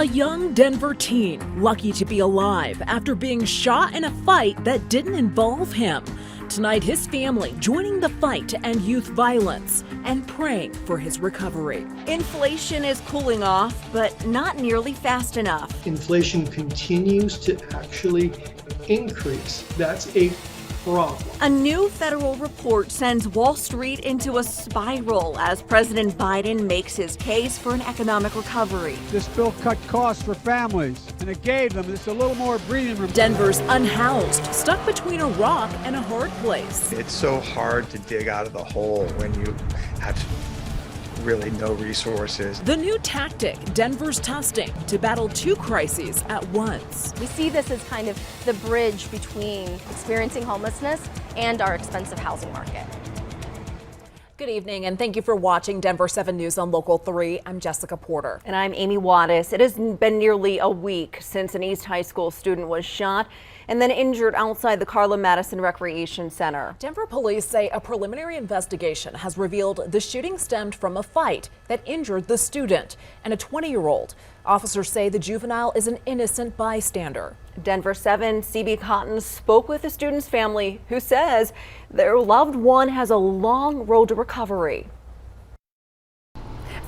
A young Denver teen lucky to be alive after being shot in a fight that didn't involve him. Tonight, his family joining the fight to end youth violence and praying for his recovery. Inflation is cooling off, but not nearly fast enough. Inflation continues to actually increase. That's a problem. A new federal report sends Wall Street into a spiral as President Biden makes his case for an economic recovery. This bill cut costs for families, and it gave them just a little more breathing room. Denver's unhoused, stuck between a rock and a hard place. It's so hard to dig out of the hole when you have really no resources. The new tactic Denver's testing to battle two crises at once. We see this as kind of the bridge between experiencing homelessness and our expensive housing market. Good evening, and thank you for watching Denver 7 News on Local 3. I'm Jessica Porter. And I'm Amy Wattis. It has been nearly a week since an East High School student was shot and then injured outside the Carla Madison Recreation Center. Denver police say a preliminary investigation has revealed the shooting stemmed from a fight that injured the student and a 20-year-old. Officers say the juvenile is an innocent bystander. Denver 7 CB Cotton spoke with the student's family, who says their loved one has a long road to recovery.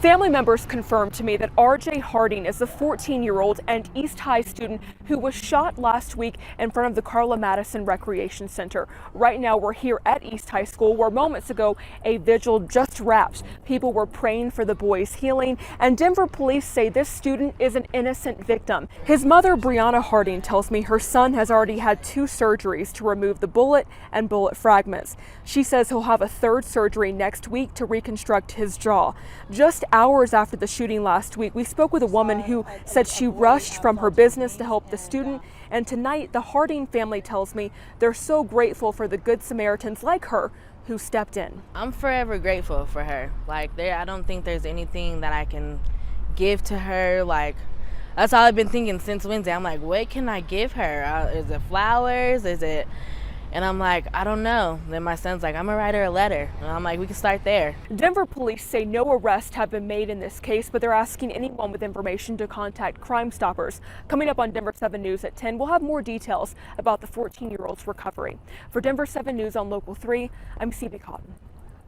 Family members confirmed to me that RJ Harding is a 14-year-old and East High student who was shot last week in front of the Carla Madison Recreation Center. Right now we're here at East High School, where moments ago a vigil just wrapped. People were praying for the boy's healing, and Denver police say this student is an innocent victim. His mother, Brianna Harding, tells me her son has already had 2 surgeries to remove the bullet and bullet fragments. She says he'll have a 3rd surgery next week to reconstruct his jaw. Just hours after the shooting last week, we spoke with a woman who said she rushed from her business to help the student. And tonight, the Harding family tells me they're so grateful for the good Samaritans like her who stepped in. I'm forever grateful for her. I don't think there's anything that I can give to her. That's all I've been thinking since Wednesday. I'm like, what can I give her? Is it flowers? Is it? And I'm like, I don't know. Then my son's like, I'm gonna write her a letter. And I'm like, we can start there. Denver police say no arrests have been made in this case, but they're asking anyone with information to contact Crime Stoppers. Coming up on Denver 7 News at 10, we'll have more details about the 14-year-old's recovery. For Denver 7 News on Local 3, I'm CB Cotton.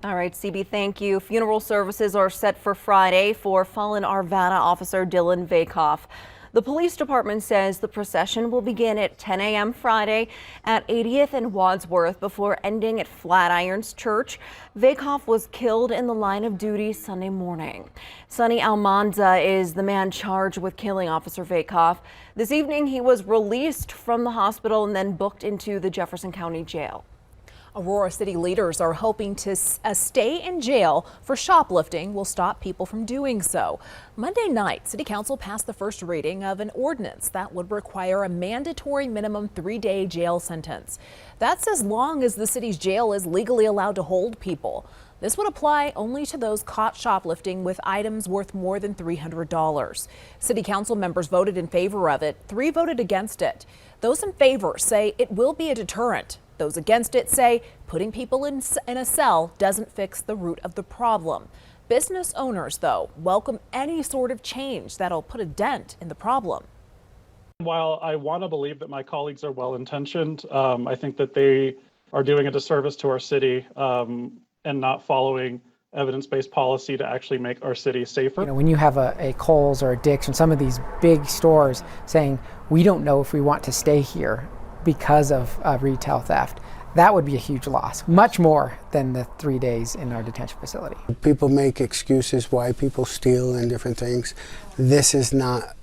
All right, CB, thank you. Funeral services are set for Friday for fallen Arvada officer Dylan Vacoff. The police department says the procession will begin at 10 a.m. Friday at 80th and Wadsworth before ending at Flatirons Church. Vacoff was killed in the line of duty Sunday morning. Sonny Almanza is the man charged with killing Officer Vacoff. This evening, he was released from the hospital and then booked into the Jefferson County Jail. Aurora City leaders are hoping to stay in jail for shoplifting will stop people from doing so. Monday night, City Council passed the first reading of an ordinance that would require a mandatory minimum 3-day jail sentence. That's as long as the city's jail is legally allowed to hold people. This would apply only to those caught shoplifting with items worth more than $300. City Council members voted in favor of it. 3 voted against it. Those in favor say it will be a deterrent. Those against it say putting people in a cell doesn't fix the root of the problem. Business owners, though, welcome any sort of change that'll put a dent in the problem. While I want to believe that my colleagues are well-intentioned, I think that they are doing a disservice to our city and not following evidence-based policy to actually make our city safer. When you have a Kohl's or a Dick's and some of these big stores saying, we don't know if we want to stay here because of retail theft, that would be a huge loss, much more than the 3 days in our detention facility. People make excuses why people steal and different things. This is not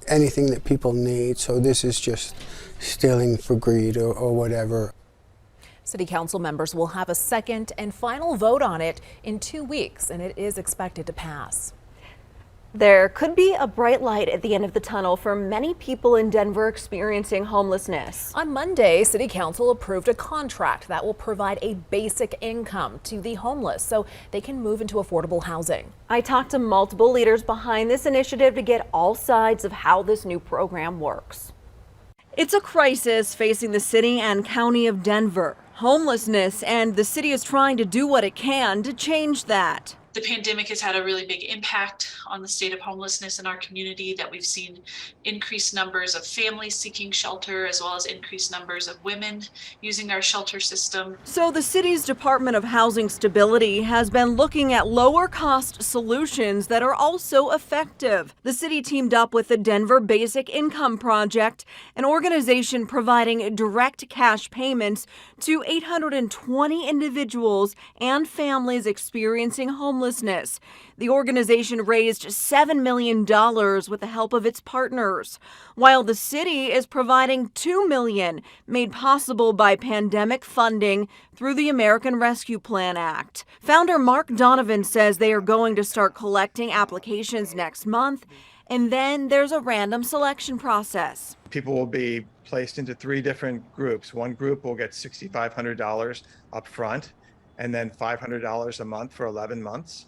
anything that people need, so this is just stealing for greed or whatever. City Council members will have a second and final vote on it in 2 weeks, and it is expected to pass. There could be a bright light at the end of the tunnel for many people in Denver experiencing homelessness. On Monday, City Council approved a contract that will provide a basic income to the homeless so they can move into affordable housing. I talked to multiple leaders behind this initiative to get all sides of how this new program works. It's a crisis facing the city and county of Denver. Homelessness, and the city is trying to do what it can to change that. The pandemic has had a really big impact on the state of homelessness in our community, that we've seen increased numbers of families seeking shelter, as well as increased numbers of women using our shelter system. So the city's Department of Housing Stability has been looking at lower cost solutions that are also effective. The city teamed up with the Denver Basic Income Project, an organization providing direct cash payments to 820 individuals and families experiencing homelessness. The organization raised $7 million with the help of its partners, while the city is providing $2 million, made possible by pandemic funding through the American Rescue Plan Act. Founder Mark Donovan says they are going to start collecting applications next month, and then there's a random selection process. People will be placed into 3 different groups. One group will get $6,500 up front, and then $500 a month for 11 months.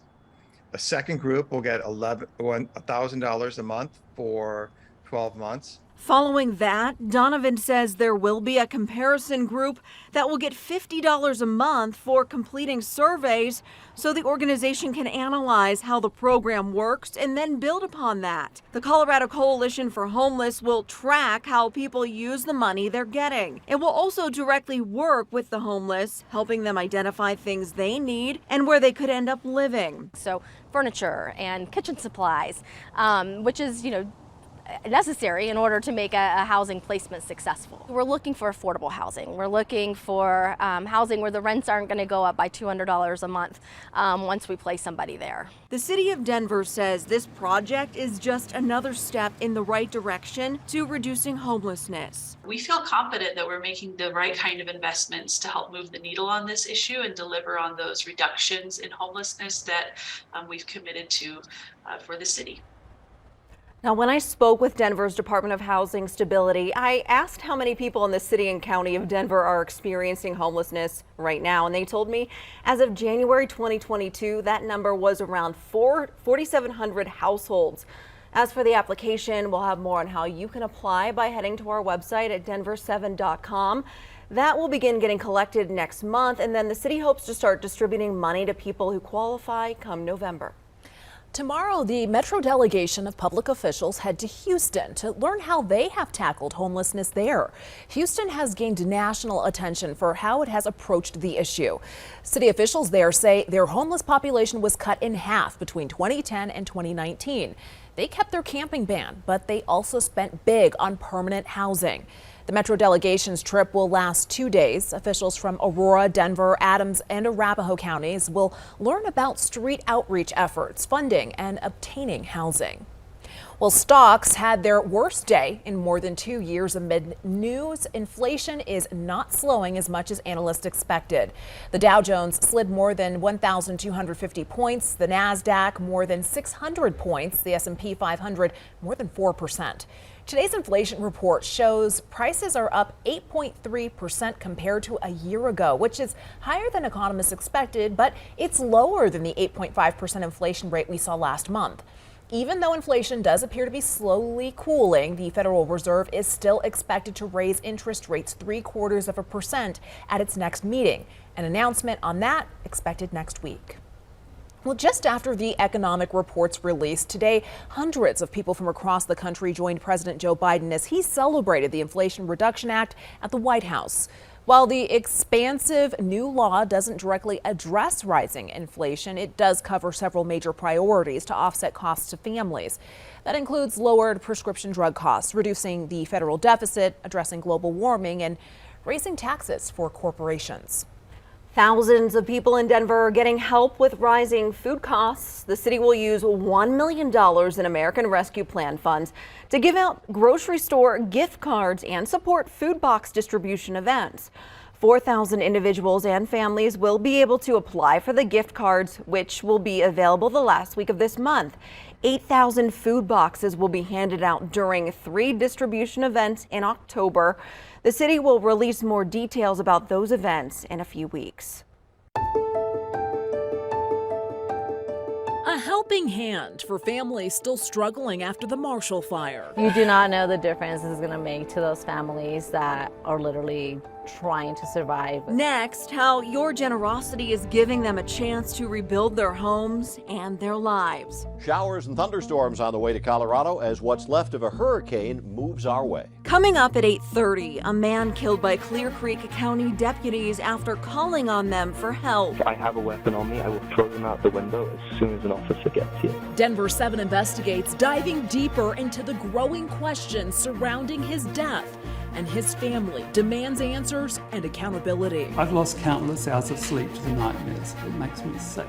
A second group will get $1,000 a month for 12 months. Following that, Donovan says there will be a comparison group that will get $50 a month for completing surveys so the organization can analyze how the program works and then build upon that. The Colorado Coalition for Homeless will track how people use the money they're getting. It will also directly work with the homeless, helping them identify things they need and where they could end up living. So furniture and kitchen supplies, which is, necessary in order to make a housing placement successful. We're looking for affordable housing. We're looking for housing where the rents aren't going to go up by $200 a month once we place somebody there. The city of Denver says this project is just another step in the right direction to reducing homelessness. We feel confident that we're making the right kind of investments to help move the needle on this issue and deliver on those reductions in homelessness that we've committed to for the city. Now, when I spoke with Denver's Department of Housing Stability, I asked how many people in the city and county of Denver are experiencing homelessness right now, and they told me as of January 2022, that number was around 4,700 households. As for the application, we'll have more on how you can apply by heading to our website at denver7.com. That will begin getting collected next month, and then the city hopes to start distributing money to people who qualify come November. Tomorrow, the Metro delegation of public officials head to Houston to learn how they have tackled homelessness there. Houston has gained national attention for how it has approached the issue. City officials there say their homeless population was cut in half between 2010 and 2019. They kept their camping ban, but they also spent big on permanent housing. The Metro delegation's trip will last 2 days. Officials from Aurora, Denver, Adams, and Arapahoe counties will learn about street outreach efforts, funding, and obtaining housing. Well, stocks had their worst day in more than 2 years amid news inflation is not slowing as much as analysts expected. The Dow Jones slid more than 1,250 points, the Nasdaq more than 600 points, the S&P 500 more than 4%. Today's inflation report shows prices are up 8.3% compared to a year ago, which is higher than economists expected, but it's lower than the 8.5% inflation rate we saw last month. Even though inflation does appear to be slowly cooling, the Federal Reserve is still expected to raise interest rates 0.75% at its next meeting. An announcement on that expected next week. Well, just after the economic reports released today, hundreds of people from across the country joined President Joe Biden as he celebrated the Inflation Reduction Act at the White House. While the expansive new law doesn't directly address rising inflation, it does cover several major priorities to offset costs to families. That includes lowered prescription drug costs, reducing the federal deficit, addressing global warming, and raising taxes for corporations. Thousands of people in Denver are getting help with rising food costs. The city will use $1 million in American Rescue Plan funds to give out grocery store gift cards and support food box distribution events. 4,000 individuals and families will be able to apply for the gift cards, which will be available the last week of this month. 8,000 food boxes will be handed out during 3 distribution events in October. The city will release more details about those events in a few weeks. A helping hand for families still struggling after the Marshall fire. You do not know the difference this is going to make to those families that are literally trying to survive. Next, how your generosity is giving them a chance to rebuild their homes and their lives. Showers and thunderstorms on the way to Colorado as what's left of a hurricane moves our way. Coming up at 8:30, a man killed by Clear Creek County deputies after calling on them for help. If I have a weapon on me, I will throw them out the window as soon as an officer gets here. Denver 7 investigates, diving deeper into the growing questions surrounding his death, and his family demands answers and accountability. I've lost countless hours of sleep to the nightmares. It makes me sick.